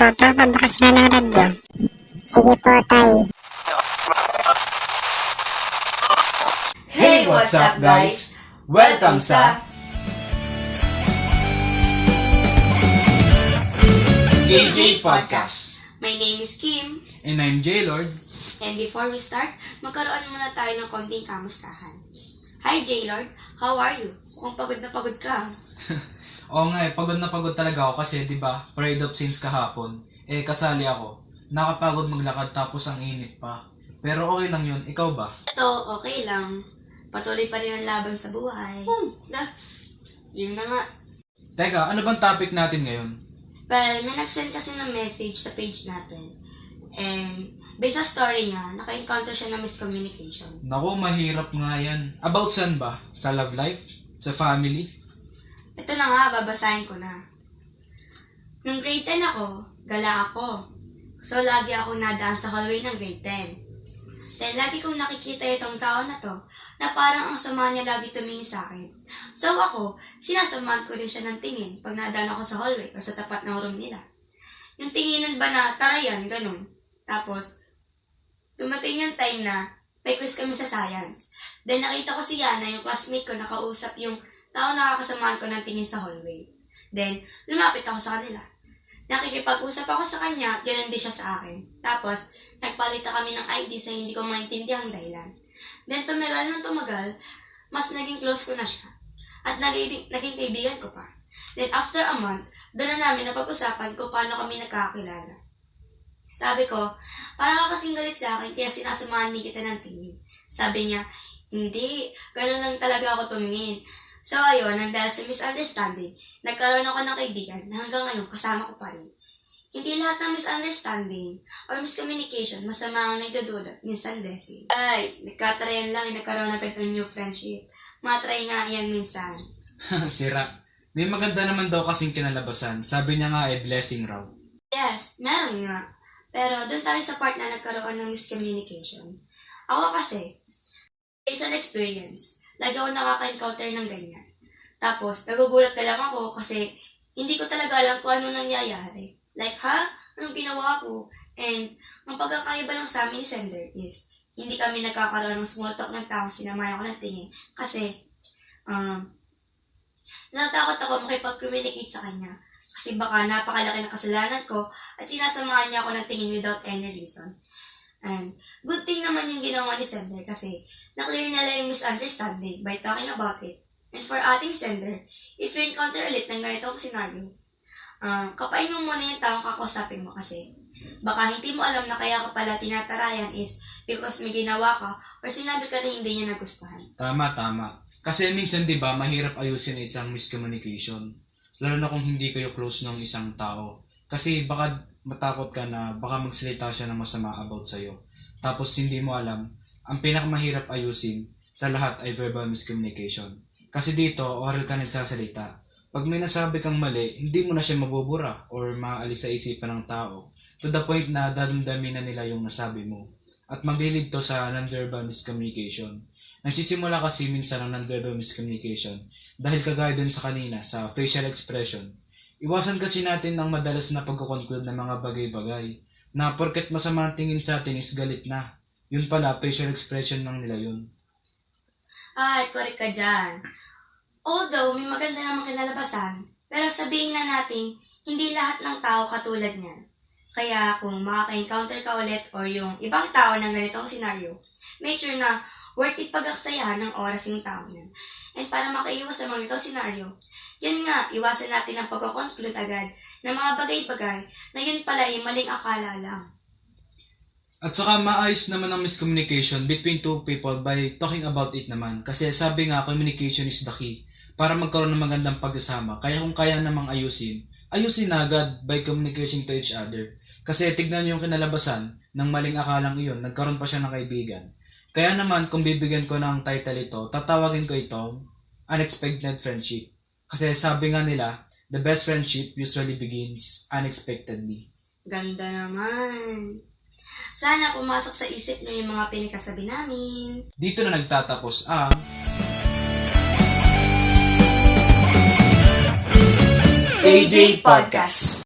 Toto, pabukas na ng radyo. Sige po, tay. Hey, what's up guys? Welcome sa KJ Podcast. My name is Kim. And I'm J-Lord. And before we start, magkaroon muna tayo ng konting kamustahan. Hi J-Lord, how are you? Mukhang pagod na pagod ka. Oo nga pagod na pagod talaga ako kasi 'di ba, Parade of Saints kahapon. Kasali ako. Nakapagod maglakad tapos ang init pa. Pero okay lang 'yun. Ikaw ba? Ito, okay lang. Patuloy pa rin ang laban sa buhay. Yun na nga. Teka, ano bang topic natin ngayon? Well, may nag-send kasi ng message sa page natin. And based sa story niya, naka-encounter siya ng miscommunication. Naku, mahirap nga yan. About saan ba? Sa love life? Sa family? Ito na nga, babasahin ko na. Nung grade 10 ako, gala ako. So, lagi ako nadaan sa hallway ng grade 10. Then, lagi kong nakikita itong tao na to, na parang ang sama niya lagi tumingin sa akin. So, ako, sinasamahan ko rin siya ng tingin pag nadaan ako sa hallway or sa tapat ng room nila. Yung tinginan ba na, tara yan, ganun. Tapos, dumating yung time na may quiz kami sa science. Then, nakita ko si Yana, yung classmate ko, nakausap yung tao nakakasamahan ko ng tingin sa hallway. Then, lumapit ako sa kanila. Nakikipag-usap ako sa kanya, ganun din siya sa akin. Tapos, nagpalita kami ng ID sa hindi ko maintindihan dahilan. Then, tumagal ng tumagal, mas naging close ko na siya. At naging kaibigan ko pa. Then, after a month, doon na namin napag-usapan kung paano kami nagkakakilala. Sabi ko, parang ka kasing galit sa akin, kaya sinasamahan ni kita ng tingin. Sabi niya, hindi, ganun lang talaga ako tumingin. So ayun, nang dahil sa misunderstanding, nagkaroon ako ng kaibigan na hanggang ngayon kasama ko pa rin. Hindi lahat ng misunderstanding or miscommunication masama ang nagdudulot, minsan blessing. Ay, nagkatrayan lang, nagkaroon agad ng new friendship. Matry nga yan minsan. Sira. May maganda naman daw kasing kinalabasan. Sabi niya nga blessing raw. Yes, meron nga. Pero doon tayo sa part na nagkaroon ng miscommunication. Ako kasi, based on experience, lagi ako nakaka-encounter ng ganyan. Tapos, nagugulat na lang ako kasi hindi ko talaga alam kung ano nangyayari. Like, anong ginawa ko? And, ang pagkakaiba lang sa amin ni Sender is, hindi kami nagkakaroon ng small talk ng tao, sinamayan ko ng tingin. Kasi, natakot ako makipag-communicate sa kanya. Kasi baka napakalaki ng kasalanan ko at sinasamahan niya ako ng tingin without any reason. And good thing naman yung ginawa ni Sender kasi na-clear nila yung misunderstanding by talking about it. And for ating Sender, if you encounter ulit ng ganitong scenario, kapain mo muna yung taong kakausapin mo kasi baka hindi mo alam na kaya ka pala tinatarayan is because may ginawa ka or sinabi ka na hindi niya nagustuhan. Tama. Kasi minsan 'di ba, mahirap ayusin ang isang miscommunication. Lalo na kung hindi kayo close ng isang tao. Kasi baka matakot ka na baka magsalita siya ng masama about sa'yo. Tapos hindi mo alam, ang pinakamahirap ayusin sa lahat ay verbal miscommunication. Kasi dito, oral ka nagsasalita. Pag may nasabi kang mali, hindi mo na siya mabubura or maaalis sa isipan ng tao. To the point na dadamdamin na nila yung nasabi mo. At maglilid to sa non-verbal miscommunication. Nagsisimula kasi minsan ang non-verbal miscommunication dahil kagaya dun sa kanina sa facial expression. Iwasan kasi natin ang madalas na pagkukonclude ng mga bagay-bagay na porket masama ang tingin sa atin is galit na. Yun pala, facial expression lang nila yun. Ay, correct ka dyan. Although may maganda namang kinalabasan, pero sabihin na natin, hindi lahat ng tao katulad niyan. Kaya kung makaka-encounter ka ulit or yung ibang tao ng ganitong scenario, make sure na worth it pag-aksayahan ng oras yung tao niyan. And para makaiwas sa mga itong scenario, yan nga, iwasan natin ang pagko-conclude agad ng mga bagay-bagay na yun pala ay maling akala lang. At saka maayos naman ang miscommunication between two people by talking about it naman. Kasi sabi nga, communication is the key para magkaroon ng magandang pagsasama. Kaya kung kaya namang ayusin na agad by communicating to each other. Kasi tignan niyo yung kinalabasan ng maling akalang iyon, nagkaroon pa siya ng kaibigan. Kaya naman, kung bibigyan ko ng title ito, tatawagin ko itong Unexpected Friendship. Kasi sabi nga nila, the best friendship usually begins unexpectedly. Ganda naman. Sana pumasok sa isip niyo yung mga pinakasabi namin. Dito na nagtatapos ang KJ Podcast.